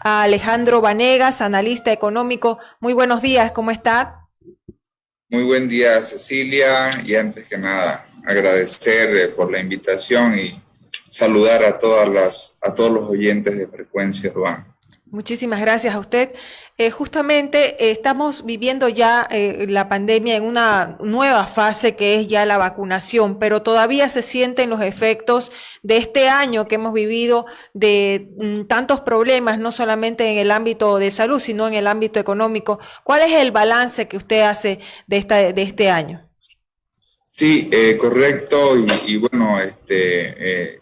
a Alejandro Vanegas, analista económico. Muy buenos días, ¿cómo está? Muy buen día, Cecilia, y antes que nada agradecer por la invitación y saludar a todos los oyentes de Frecuencia Urbana. Muchísimas gracias a usted. Justamente estamos viviendo ya la pandemia en una nueva fase que es ya la vacunación, pero todavía se sienten los efectos de este año que hemos vivido de tantos problemas, no solamente en el ámbito de salud, sino en el ámbito económico. ¿Cuál es el balance que usted hace de este año? Sí, correcto, y bueno,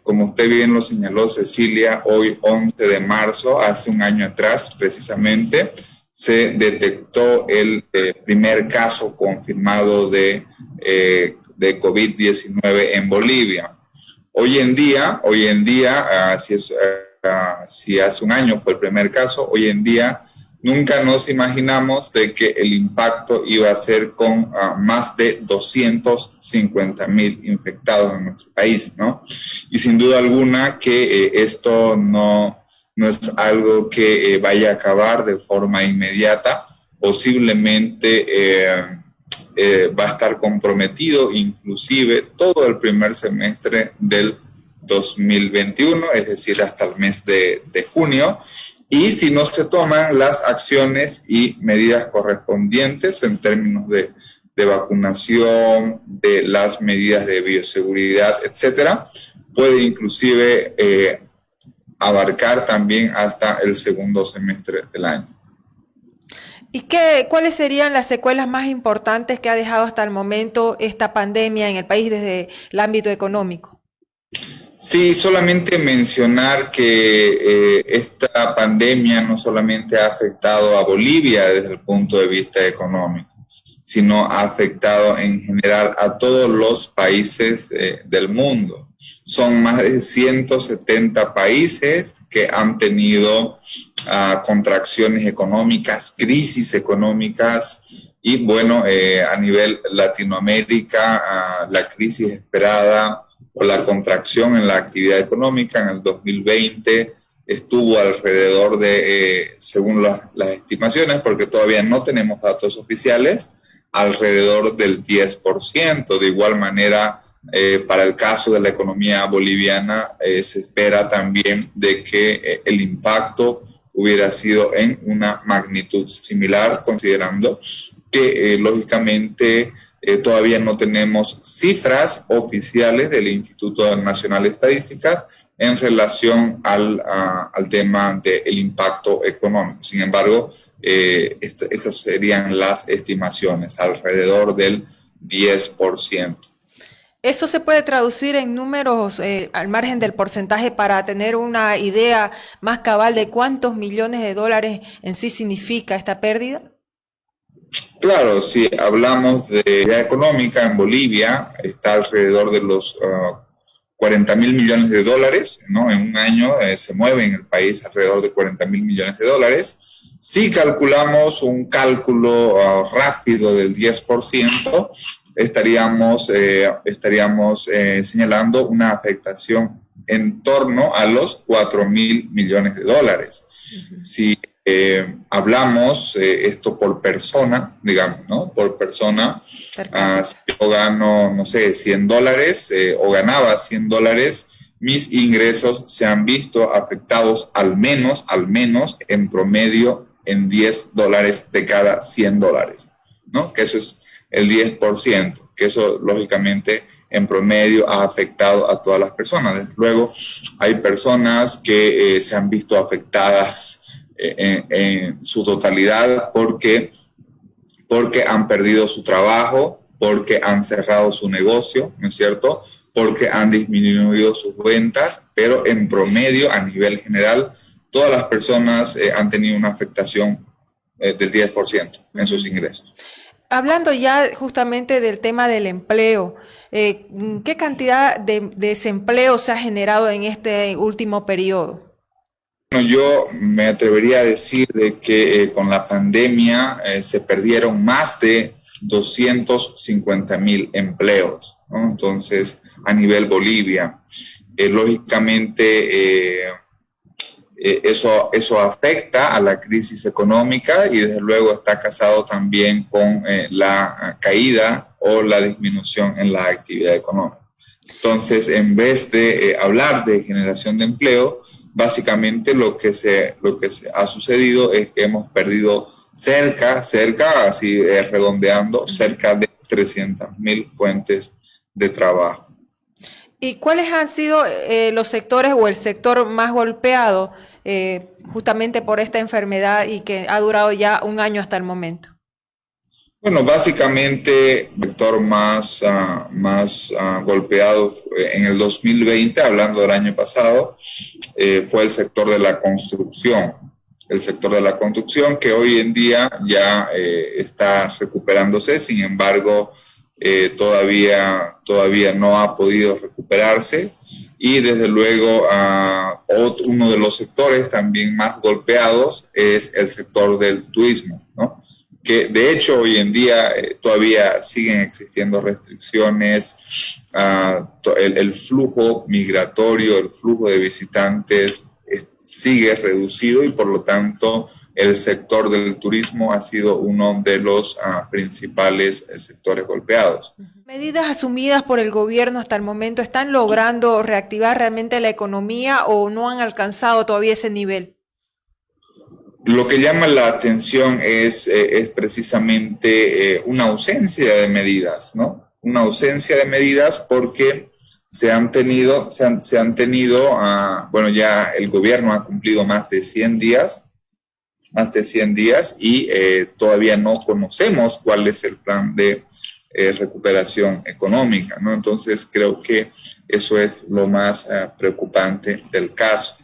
como usted bien lo señaló, Cecilia, hoy 11 de marzo, hace un año atrás precisamente, se detectó el primer caso confirmado de COVID-19 en Bolivia. Hoy en día, si hace un año fue el primer caso, hoy en día nunca nos imaginamos de que el impacto iba a ser con más de 250,000 infectados en nuestro país, ¿no? Y sin duda alguna que esto no es algo que vaya a acabar de forma inmediata. Posiblemente va a estar comprometido inclusive todo el primer semestre del 2021, es decir, hasta el mes de junio. Y si no se toman las acciones y medidas correspondientes en términos de vacunación, de las medidas de bioseguridad, etcétera, puede inclusive abarcar también hasta el segundo semestre del año. ¿Y cuáles serían las secuelas más importantes que ha dejado hasta el momento esta pandemia en el país desde el ámbito económico? Sí, solamente mencionar que esta pandemia no solamente ha afectado a Bolivia desde el punto de vista económico, sino ha afectado en general a todos los países del mundo. Son más de 170 países que han tenido contracciones económicas, crisis económicas, y bueno, a nivel Latinoamérica, la crisis esperada o la contracción en la actividad económica en el 2020 estuvo alrededor de, según las estimaciones, porque todavía no tenemos datos oficiales, alrededor del 10%. De igual manera, para el caso de la economía boliviana, se espera también de que el impacto hubiera sido en una magnitud similar, considerando que lógicamente todavía no tenemos cifras oficiales del Instituto Nacional de Estadísticas en relación al tema del impacto económico. Sin embargo, esas serían las estimaciones, alrededor del 10%. ¿Eso se puede traducir en números al margen del porcentaje para tener una idea más cabal de cuántos millones de dólares en sí significa esta pérdida? Claro, si hablamos de actividad económica en Bolivia, está alrededor de los 40,000 millones de dólares, ¿no? En un año se mueve en el país alrededor de 40,000 millones de dólares. Si calculamos un cálculo rápido del 10%, estaríamos señalando una afectación en torno a los 4,000 millones de dólares. Si hablamos esto por persona, digamos, ¿no? Por persona, si yo gano, no sé, $100 o ganaba $100, mis ingresos se han visto afectados al menos en promedio en $10 de cada $100, ¿no? Que eso es el 10%, que eso lógicamente en promedio ha afectado a todas las personas. Desde luego, hay personas que se han visto afectadas en su totalidad porque han perdido su trabajo, porque han cerrado su negocio, ¿no es cierto?, porque han disminuido sus ventas, pero en promedio, a nivel general, todas las personas han tenido una afectación del 10% en sus ingresos. Hablando ya justamente del tema del empleo, ¿qué cantidad de desempleo se ha generado en este último periodo? Bueno, yo me atrevería a decir de que con la pandemia se perdieron más de 250,000 empleos, ¿no? Entonces, a nivel Bolivia, lógicamente Eso afecta a la crisis económica y desde luego está casado también con la caída o la disminución en la actividad económica. Entonces, en vez de hablar de generación de empleo, básicamente lo que se ha sucedido es que hemos perdido así redondeando, cerca de 300.000 fuentes de trabajo. ¿Y cuáles han sido los sectores o el sector más golpeado justamente por esta enfermedad y que ha durado ya un año hasta el momento? Bueno, básicamente el sector más golpeado en el 2020, hablando del año pasado, fue el sector de la construcción. El sector de la construcción que hoy en día ya está recuperándose, sin embargo, todavía no ha podido recuperarse. Y desde luego uno de los sectores también más golpeados es el sector del turismo, ¿no? Que de hecho hoy en día todavía siguen existiendo restricciones, el flujo migratorio, el flujo de visitantes sigue reducido y por lo tanto el sector del turismo ha sido uno de los principales sectores golpeados. ¿Medidas asumidas por el gobierno hasta el momento están logrando reactivar realmente la economía o no han alcanzado todavía ese nivel? Lo que llama la atención es precisamente una ausencia de medidas, ¿no? Una ausencia de medidas porque se han tenido, bueno, ya el gobierno ha cumplido más de 100 días y todavía no conocemos cuál es el plan de recuperación económica, ¿no? Entonces creo que eso es lo más preocupante del caso.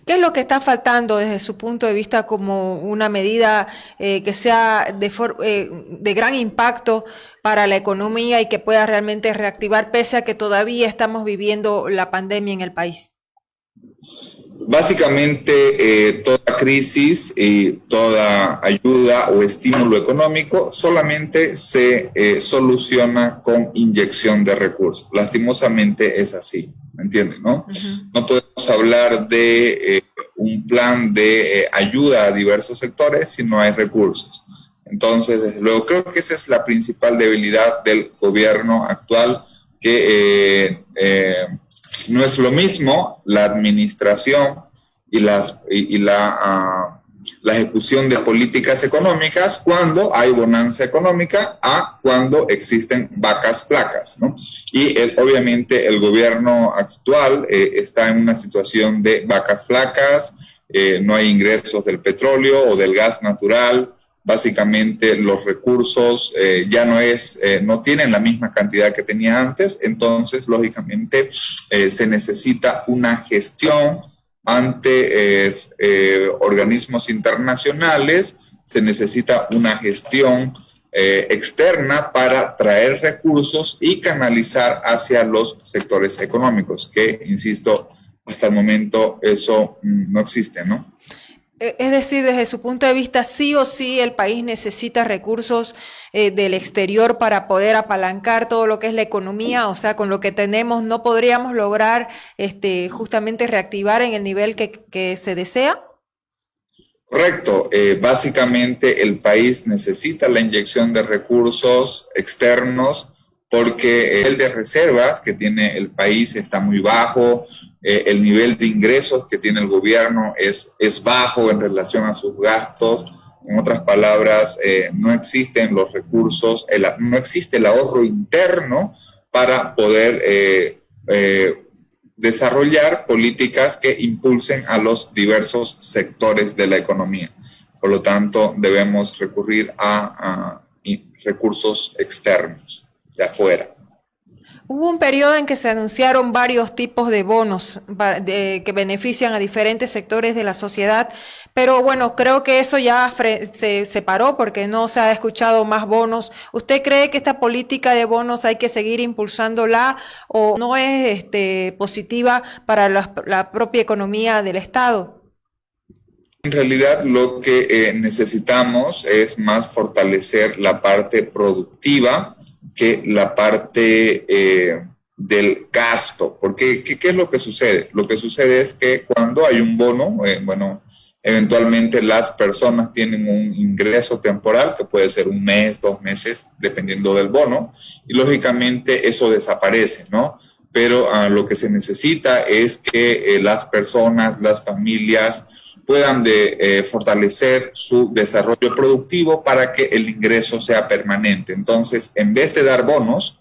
¿Qué es lo que está faltando desde su punto de vista como una medida que sea de gran impacto para la economía y que pueda realmente reactivar pese a que todavía estamos viviendo la pandemia en el país? Básicamente, toda crisis y toda ayuda o estímulo económico solamente se soluciona con inyección de recursos. Lastimosamente es así, ¿me entienden, no? No podemos hablar de un plan de ayuda a diversos sectores si no hay recursos. Entonces, desde luego, creo que esa es la principal debilidad del gobierno actual, que no es lo mismo la administración y la ejecución de políticas económicas cuando hay bonanza económica a cuando existen vacas flacas, ¿no? Y obviamente el gobierno actual está en una situación de vacas flacas, no hay ingresos del petróleo o del gas natural. Básicamente los recursos ya no tienen la misma cantidad que tenía antes, entonces lógicamente se necesita una gestión ante organismos internacionales, se necesita una gestión externa para traer recursos y canalizar hacia los sectores económicos, que, insisto, hasta el momento eso no existe, ¿no? Es decir, desde su punto de vista, sí o sí el país necesita recursos del exterior para poder apalancar todo lo que es la economía, o sea, con lo que tenemos no podríamos lograr justamente reactivar en el nivel que se desea. Correcto. Básicamente el país necesita la inyección de recursos externos porque el de reservas que tiene el país está muy bajo. El nivel de ingresos que tiene el gobierno es bajo en relación a sus gastos. En otras palabras, no existen los recursos, no existe el ahorro interno para poder desarrollar políticas que impulsen a los diversos sectores de la economía. Por lo tanto, debemos recurrir a recursos externos, de afuera. Hubo un periodo en que se anunciaron varios tipos de bonos que benefician a diferentes sectores de la sociedad, pero bueno, creo que eso ya se paró porque no se ha escuchado más bonos. ¿Usted cree que esta política de bonos hay que seguir impulsándola o no es positiva para la propia economía del Estado? En realidad lo que necesitamos es más fortalecer la parte productiva que la parte del gasto. Porque, ¿qué es lo que sucede? Lo que sucede es que cuando hay un bono, eventualmente las personas tienen un ingreso temporal que puede ser un mes, 2 meses, dependiendo del bono, y lógicamente eso desaparece, ¿no? Pero lo que se necesita es que las personas, las familias puedan fortalecer su desarrollo productivo para que el ingreso sea permanente. Entonces, en vez de dar bonos,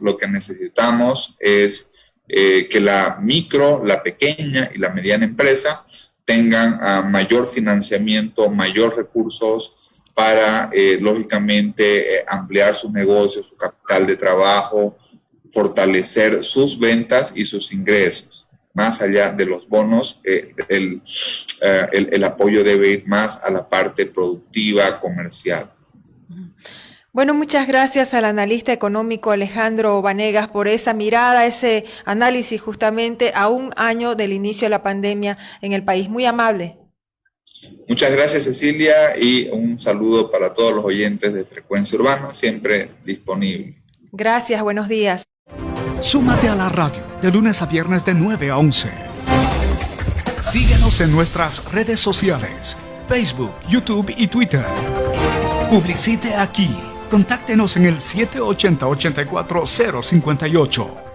lo que necesitamos es que la micro, la pequeña y la mediana empresa tengan mayor financiamiento, mayor recursos para, lógicamente, ampliar sus negocios, su capital de trabajo, fortalecer sus ventas y sus ingresos. Más allá de los bonos, el apoyo debe ir más a la parte productiva, comercial. Bueno, muchas gracias al analista económico Alejandro Vanegas por esa mirada, ese análisis justamente a un año del inicio de la pandemia en el país. Muy amable. Muchas gracias, Cecilia, y un saludo para todos los oyentes de Frecuencia Urbana, siempre disponible. Gracias, buenos días. Súmate a la radio de lunes a viernes de 9 a 11. Síguenos en nuestras redes sociales, Facebook, YouTube y Twitter. Publicite aquí. Contáctenos en el 780-84058.